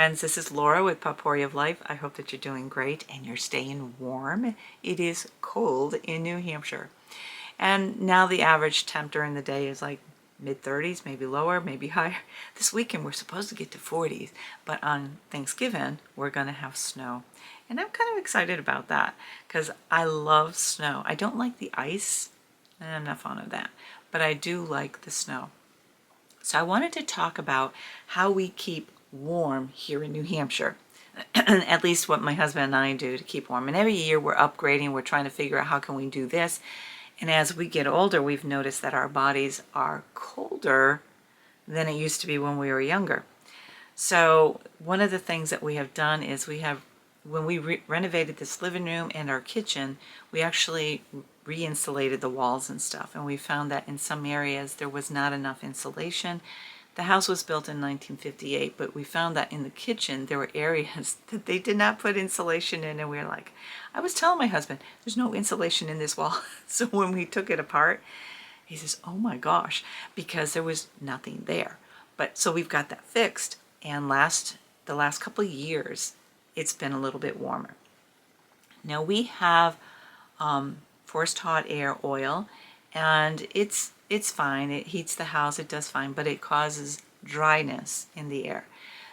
friends, this is Laura with Potpourri of Life. I hope that you're doing great and you're staying warm. It is cold in New Hampshire. And now the average temp during the day is like mid-30s, maybe lower, maybe higher. This weekend we're supposed to get to 40s, but on Thanksgiving we're going to have snow. And I'm kind of excited about that because I love snow. I don't like the ice, and I'm not fond of that, but I do like the snow. So I wanted to talk about how we keep warm here in New Hampshire. At least what my husband and I do to keep warm. And every year we're upgrading, we're trying to figure out how can we do this. And as we get older, we've noticed that our bodies are colder than it used to be when we were younger. So one of the things that we have done is when we renovated this living room and our kitchen, we actually re-insulated the walls and stuff. And we found that in some areas there was not enough insulation. The house was built in 1958, but we found that in the kitchen there were areas that they did not put insulation in, and we were like, I was telling my husband, there's no insulation in this wall. So when we took it apart, he says, oh my gosh, because there was nothing there. But so we've got that fixed, and the last couple of years, it's been a little bit warmer. Now we have forced hot air oil, and it's fine. It heats the house, it does fine, but it causes dryness in the air.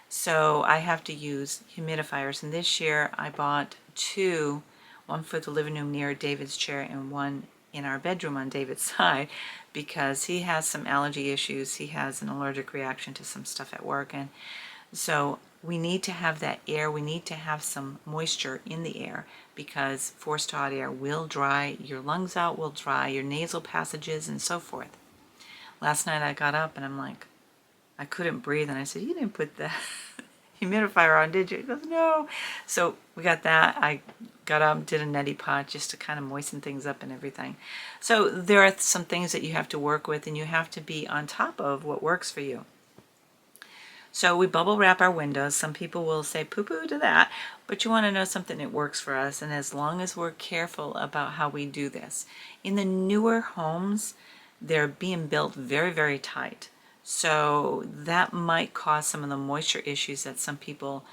So I have to use humidifiers, and this year I bought two, one for the living room near David's chair and one in our bedroom on David's side, because he has some allergy issues. He has an allergic reaction to some stuff at work, and so we need to have that air, we need to have some moisture in the air, because forced hot air will dry your lungs out, will dry your nasal passages and so forth. Last night I got up and I'm like, I couldn't breathe, and I said, you didn't put the humidifier on, did you? He goes, no. So we got that. I got up, did a neti pot just to kind of moisten things up and everything. So there are some things that you have to work with, and you have to be on top of what works for you. So we bubble wrap our windows. Some people will say poo-poo to that, but you want to know something that works for us, and as long as we're careful about how we do this. In the newer homes, they're being built very, very tight. So that might cause some of the moisture issues that some people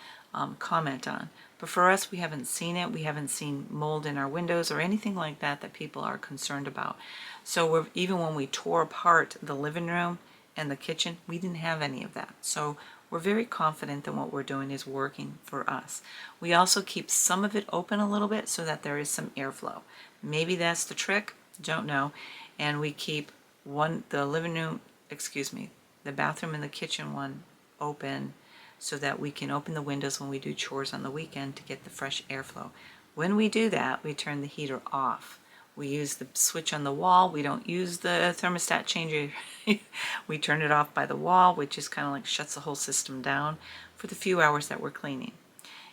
comment on. But for us, we haven't seen it. We haven't seen mold in our windows or anything like that that people are concerned about. So even when we tore apart the living room and the kitchen, we didn't have any of that. So we're very confident that what we're doing is working for us. We also keep some of it open a little bit so that there is some airflow. Maybe that's the trick, don't know. And we keep the bathroom and the kitchen one open so that we can open the windows when we do chores on the weekend to get the fresh airflow. When we do that, we turn the heater off. We use the switch on the wall. We don't use the thermostat changer. We turn it off by the wall, which is kind of like shuts the whole system down for the few hours that we're cleaning.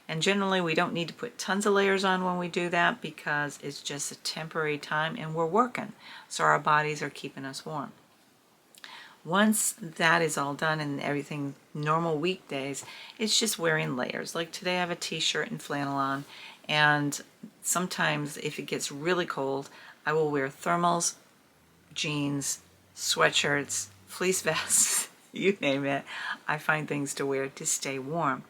And generally we don't need to put tons of layers on when we do that, because it's just a temporary time and we're working. So our bodies are keeping us warm. Once that is all done and everything normal weekdays, it's just wearing layers. Like today I have a t-shirt and flannel on, and sometimes if it gets really cold, I will wear thermals, jeans, sweatshirts, fleece vests, you name it. I find things to wear to stay warm.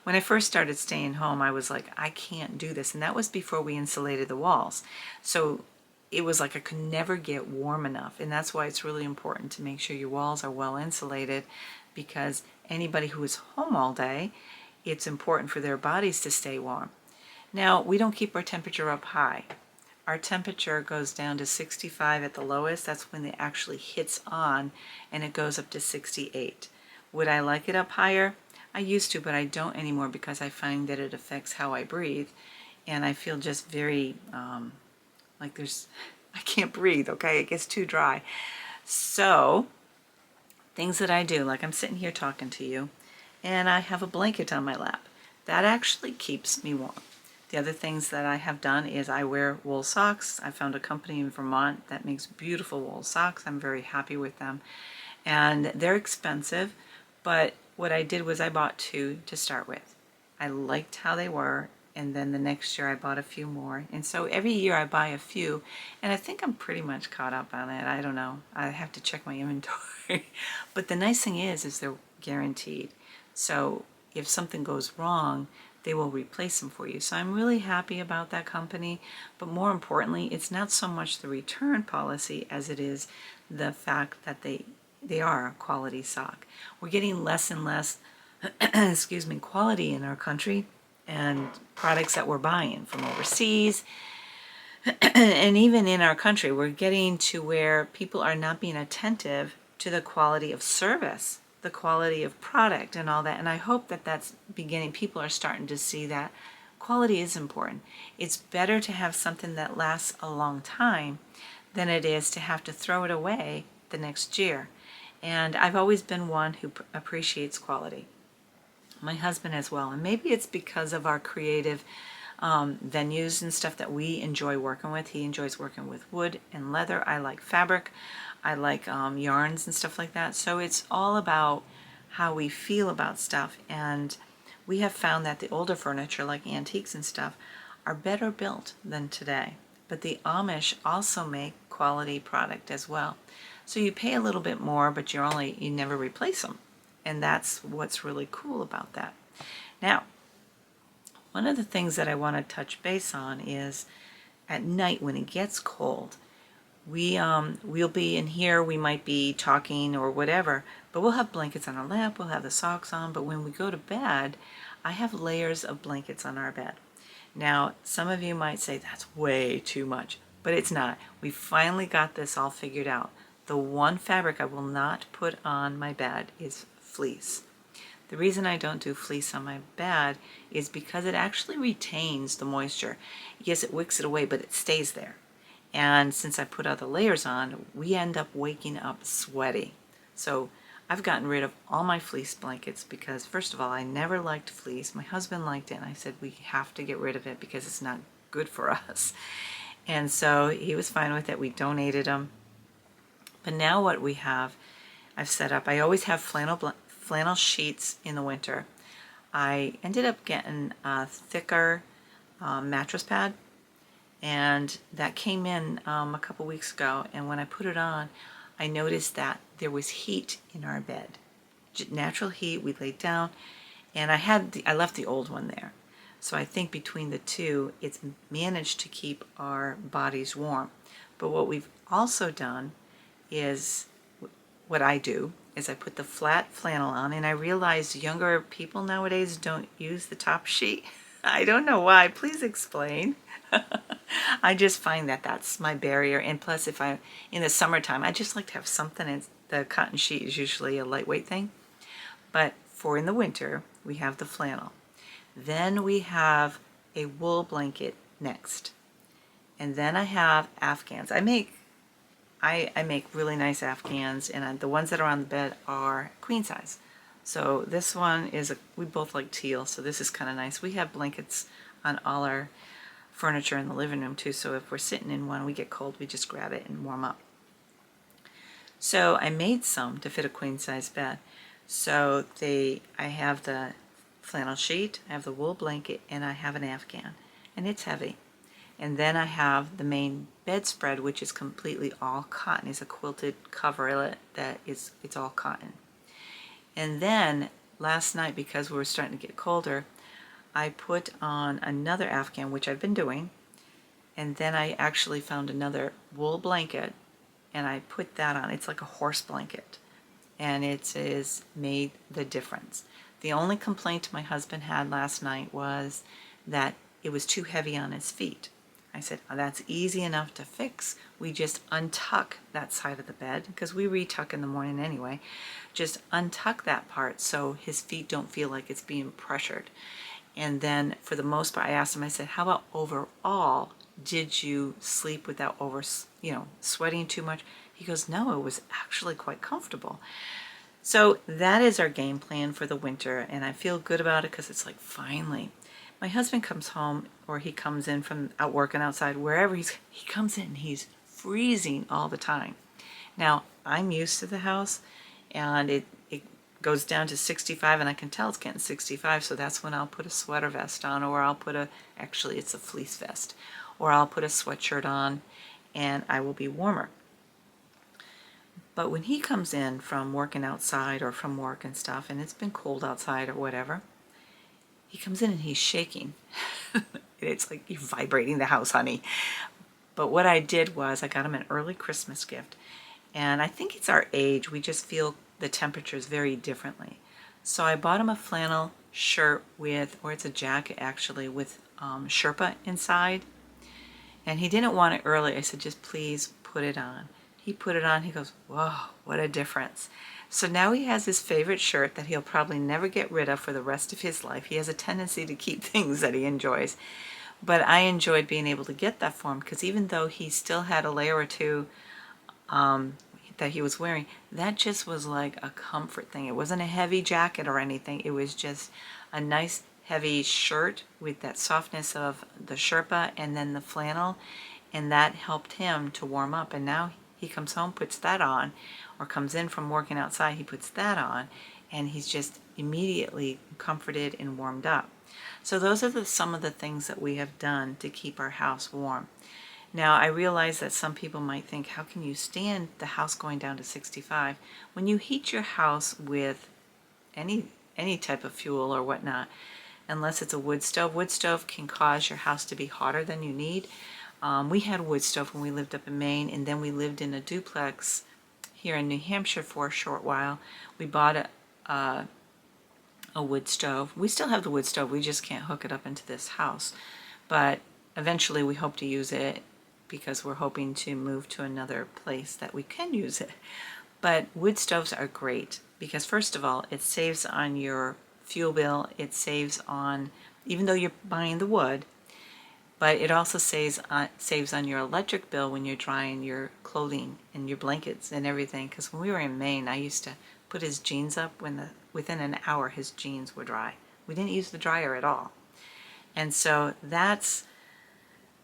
When I first started staying home, I was like, I can't do this. And that was before we insulated the walls. So it was like I could never get warm enough. And that's why it's really important to make sure your walls are well insulated, because anybody who is home all day, it's important for their bodies to stay warm. Now, we don't keep our temperature up high. Our temperature goes down to 65 at the lowest. That's when it actually hits on, and it goes up to 68. Would I like it up higher? I used to, but I don't anymore, because I find that it affects how I breathe, and I feel just very like I can't breathe, okay? It gets too dry. So things that I do, like I'm sitting here talking to you, and I have a blanket on my lap. That actually keeps me warm. The other things that I have done is I wear wool socks. I found a company in Vermont that makes beautiful wool socks. I'm very happy with them. And they're expensive, but what I did was I bought two to start with. I liked how they were, and then the next year I bought a few more. And so every year I buy a few, and I think I'm pretty much caught up on it. I don't know. I have to check my inventory. But the nice thing is they're guaranteed. So if something goes wrong, they will replace them for you. So I'm really happy about that company, but more importantly, it's not so much the return policy as it is the fact that they are a quality sock. We're getting less and less excuse me, quality in our country, and products that we're buying from overseas. And even in our country, we're getting to where people are not being attentive to the quality of service, the quality of product and all that. And I hope that that's beginning. People are starting to see that quality is important. It's better to have something that lasts a long time than it is to have to throw it away the next year. And I've always been one who appreciates quality. My husband as well. And maybe it's because of our creative venues and stuff that we enjoy working with. He enjoys working with wood and leather. I like fabric. I like yarns and stuff like that. So it's all about how we feel about stuff. And we have found that the older furniture, like antiques and stuff, are better built than today. But the Amish also make quality product as well. So you pay a little bit more, but you never replace them. And that's what's really cool about that. Now, one of the things that I want to touch base on is at night when it gets cold, we'll be in here, we might be talking or whatever, but we'll have blankets on our lap, we'll have the socks on, but when we go to bed, I have layers of blankets on our bed. Now, some of you might say that's way too much, but it's not. We finally got this all figured out. The one fabric I will not put on my bed is fleece. The reason I don't do fleece on my bed is because it actually retains the moisture. Yes, it wicks it away, but it stays there. And since I put other layers on, we end up waking up sweaty. So I've gotten rid of all my fleece blankets because, first of all, I never liked fleece. My husband liked it, and I said we have to get rid of it because it's not good for us. And so he was fine with it. We donated them. But now what we have, I've set up, I always have flannel sheets in the winter. I ended up getting a thicker mattress pad, and that came in a couple weeks ago, and when I put it on, I noticed that there was heat in our bed. Natural heat. We laid down, and I left the old one there. So I think between the two, it's managed to keep our bodies warm. But what we've also done is, what I do is I put the flat flannel on, and I realize younger people nowadays don't use the top sheet. I don't know why. Please explain. I just find that that's my barrier. And plus, if I'm in the summertime, I just like to have something. And the cotton sheet is usually a lightweight thing. But for in the winter, we have the flannel. Then we have a wool blanket next. And then I have Afghans. I make really nice Afghans, and the ones that are on the bed are queen size. So this one is, we both like teal, so this is kind of nice. We have blankets on all our furniture in the living room too, so if we're sitting in one, we get cold, we just grab it and warm up. So I made some to fit a queen size bed. So I have the flannel sheet, I have the wool blanket, and I have an Afghan, and it's heavy. And then I have the main bedspread, which is completely all cotton. It's a quilted coverlet that it's all cotton. And then last night, because we were starting to get colder, I put on another Afghan, which I've been doing, and then I actually found another wool blanket, and I put that on. It's like a horse blanket, and it is made the difference. The only complaint my husband had last night was that it was too heavy on his feet. I said, oh, that's easy enough to fix. We just untuck that side of the bed, because we retuck in the morning anyway. Just untuck that part so his feet don't feel like it's being pressured. And then for the most part, I asked him, I said, how about overall, did you sleep without sweating too much? He goes, no, it was actually quite comfortable. So that is our game plan for the winter, and I feel good about it because it's like, finally. My husband comes home, or he comes in from out working outside, wherever he comes in, he's freezing all the time. Now, I'm used to the house, and it goes down to 65, and I can tell it's getting 65, so that's when I'll put a sweater vest on, or I'll put actually it's a fleece vest, or I'll put a sweatshirt on, and I will be warmer. But when he comes in from working outside or from work and stuff, and it's been cold outside or whatever, he comes in and he's shaking. It's like, you're vibrating the house, honey. But what I did was I got him an early Christmas gift. And I think it's our age. We just feel the temperatures very differently. So I bought him a flannel shirt with, or it's a jacket actually, with Sherpa inside. And he didn't want it early. I said, just please put it on. He put it on. He goes, whoa, what a difference. So now he has his favorite shirt that he'll probably never get rid of for the rest of his life. He has a tendency to keep things that he enjoys. But I enjoyed being able to get that for him, because even though he still had a layer or two that he was wearing, that just was like a comfort thing. It wasn't a heavy jacket or anything. It was just a nice heavy shirt with that softness of the Sherpa and then the flannel, and that helped him to warm up. And now he comes home, puts that on, or comes in from working outside, he puts that on, and he's just immediately comforted and warmed up. So those are some of the things that we have done to keep our house warm. Now, I realize that some people might think, how can you stand the house going down to 65? When you heat your house with any type of fuel or whatnot, unless it's a wood stove can cause your house to be hotter than you need. We had a wood stove when we lived up in Maine, and then we lived in a duplex here in New Hampshire for a short while. We bought a wood stove. We still have the wood stove, we just can't hook it up into this house. But eventually we hope to use it, because we're hoping to move to another place that we can use it. But wood stoves are great because, first of all, it saves on your fuel bill. It saves on, even though you're buying the wood, but it also saves on your electric bill when you're drying your clothing and your blankets and everything. Because when we were in Maine, I used to put his jeans up within an hour his jeans were dry. We didn't use the dryer at all. And so that's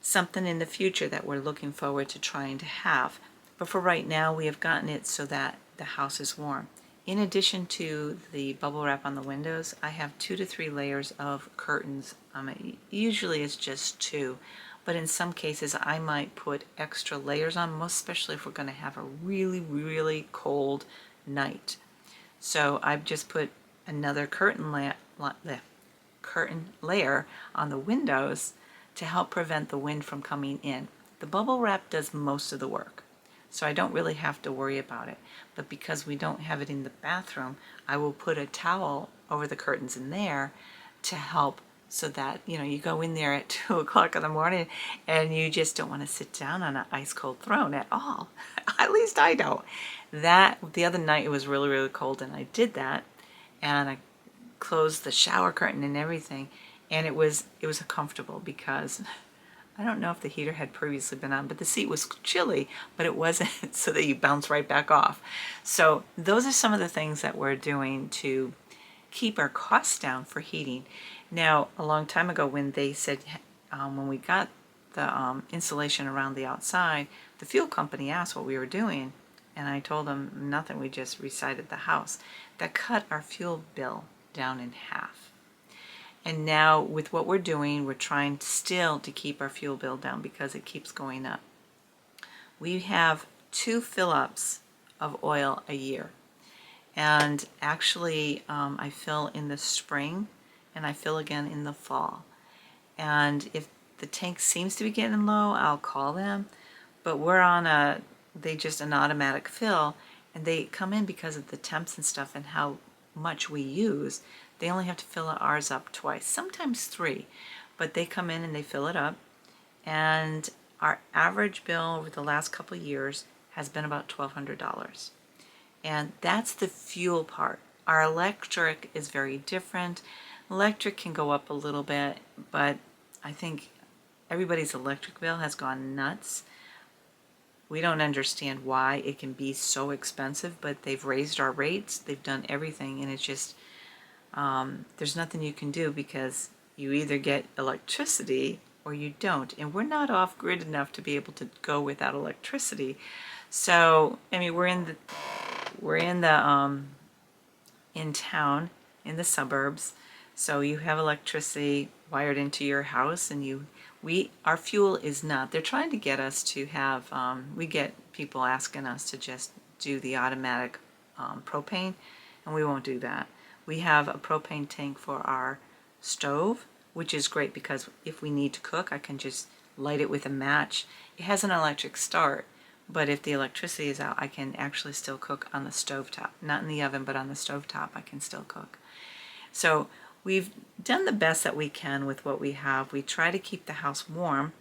something in the future that we're looking forward to trying to have. But for right now, we have gotten it so that the house is warm. In addition to the bubble wrap on the windows, I have 2 to 3 layers of curtains. Usually it's just 2, but in some cases I might put extra layers on, most especially if we're going to have a really, really cold night. So I've just put another curtain layer on the windows to help prevent the wind from coming in. The bubble wrap does most of the work, so I don't really have to worry about it. But because we don't have it in the bathroom, I will put a towel over the curtains in there to help, so that, you know, you go in there at 2 o'clock in the morning and you just don't want to sit down on an ice cold throne at all. At least I don't. The other night it was really, really cold, and I did that, and I closed the shower curtain and everything, and it was comfortable, because I don't know if the heater had previously been on, but the seat was chilly, but it wasn't so that you bounce right back off. So those are some of the things that we're doing to keep our costs down for heating. Now, a long time ago, when they said, when we got the insulation around the outside, the fuel company asked what we were doing, and I told them nothing, we just recited the house. That cut our fuel bill down in half. And now with what we're doing, we're trying still to keep our fuel bill down because it keeps going up. We have 2 fill-ups of oil a year. And actually, I fill in the spring and I fill again in the fall. And if the tank seems to be getting low, I'll call them. But we're on an automatic fill, and they come in because of the temps and stuff and how much we use. They only have to fill ours up twice, sometimes 3, but they come in and they fill it up. And our average bill over the last couple of years has been about $1,200. And that's the fuel part. Our electric is very different. Electric can go up a little bit, but I think everybody's electric bill has gone nuts. We don't understand why it can be so expensive, but they've raised our rates, they've done everything, and it's just, there's nothing you can do, because you either get electricity or you don't. And we're not off-grid enough to be able to go without electricity. So, I mean, we're in town, in the suburbs, so you have electricity wired into your house, and our fuel is not. They're trying to get us to have, we get people asking us to just do the automatic propane, and we won't do that. We have a propane tank for our stove, which is great because if we need to cook, I can just light it with a match. It has an electric start, but if the electricity is out, I can actually still cook on the stovetop. Not in the oven, but on the stovetop, I can still cook. So we've done the best that we can with what we have. We try to keep the house warm,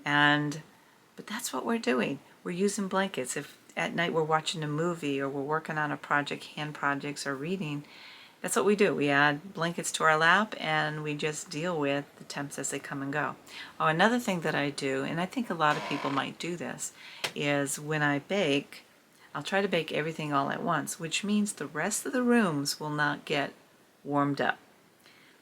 but that's what we're doing. We're using blankets. If at night we're watching a movie or we're working on a project, hand projects or reading, that's what we do. We add blankets to our lap and we just deal with the temps as they come and go. Oh, another thing that I do, and I think a lot of people might do this, is when I bake, I'll try to bake everything all at once, which means the rest of the rooms will not get warmed up.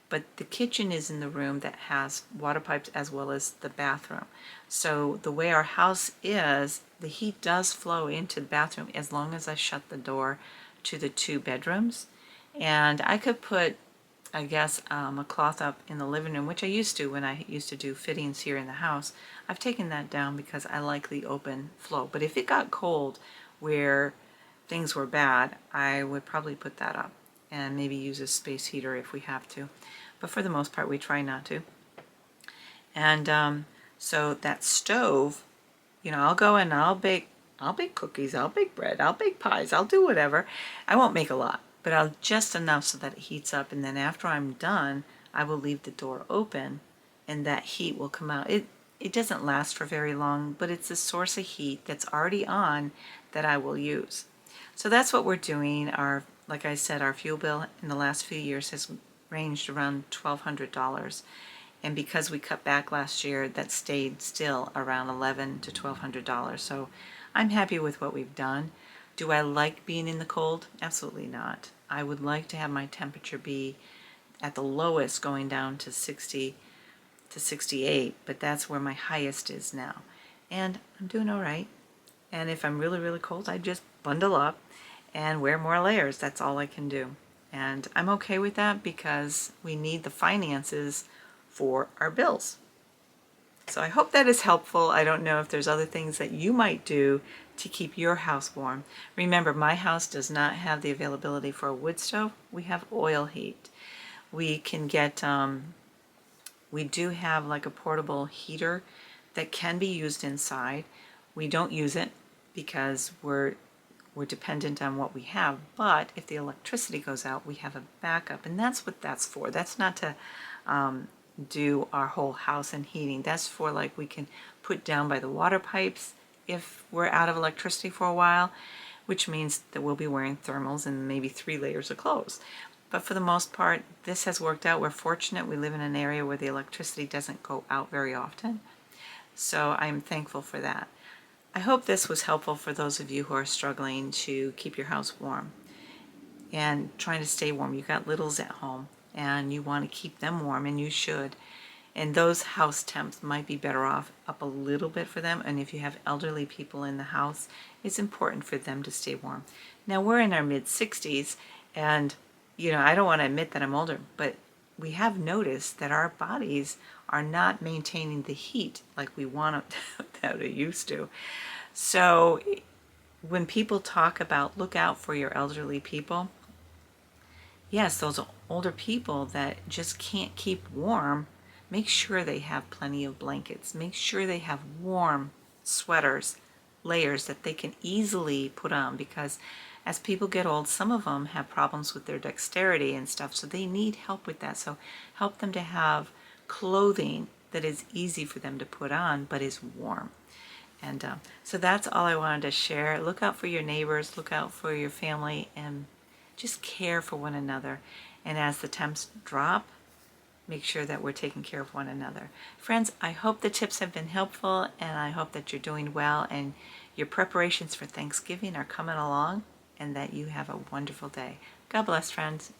But the kitchen is in the room that has water pipes as well as the bathroom. So the way our house is, the heat does flow into the bathroom as long as I shut the door to the 2 bedrooms. And I could put, I guess, a cloth up in the living room, which I used to when I used to do fittings here in the house. I've taken that down because I like the open flow. But if it got cold where things were bad, I would probably put that up and maybe use a space heater if we have to. But for the most part, we try not to. And so that stove, I'll go and I'll bake cookies, I'll bake bread, I'll bake pies, I'll do whatever. I won't make a lot, but I'll just enough so that it heats up, and then after I'm done, I will leave the door open and that heat will come out. It doesn't last for very long, but it's a source of heat that's already on that I will use. So that's what we're doing. Like I said, our fuel bill in the last few years has ranged around $1,200. And because we cut back last year, that stayed still around $1,100 to $1,200. So I'm happy with what we've done. Do I like being in the cold? Absolutely not. I would like to have my temperature be at the lowest going down to 60 to 68, but that's where my highest is now. And I'm doing all right. And if I'm really, really cold, I just bundle up and wear more layers. That's all I can do. And I'm okay with that because we need the finances for our bills. So I hope that is helpful. I don't know if there's other things that you might do to keep your house warm. Remember, my house does not have the availability for a wood stove. We have oil heat. We can get, we do have like a portable heater that can be used inside. We don't use it because we're dependent on what we have, but if the electricity goes out, we have a backup, and that's what that's for. That's not to do our whole house and heating. That's for like we can put down by the water pipes if we're out of electricity for a while, which means that we'll be wearing thermals and maybe 3 layers of clothes. But for the most part, this has worked out. We're fortunate. We live in an area where the electricity doesn't go out very often, so I'm thankful for that. I hope this was helpful for those of you who are struggling to keep your house warm and trying to stay warm. You've got littles at home and you want to keep them warm, and you should. And those house temps might be better off up a little bit for them. And if you have elderly people in the house, it's important for them to stay warm. Now we're in our mid-60s, and I don't want to admit that I'm older, but we have noticed that our bodies are not maintaining the heat like we want that it used to. So when people talk about look out for your elderly people, yes, those older people that just can't keep warm, make sure they have plenty of blankets. Make sure they have warm sweaters, layers that they can easily put on, because as people get old, some of them have problems with their dexterity and stuff, so they need help with that. So help them to have clothing that is easy for them to put on but is warm. And so that's all I wanted to share. Look out for your neighbors, look out for your family, and just care for one another. And as the temps drop, make sure that we're taking care of one another. Friends, I hope the tips have been helpful, and I hope that you're doing well and your preparations for Thanksgiving are coming along, and that you have a wonderful day. God bless, friends.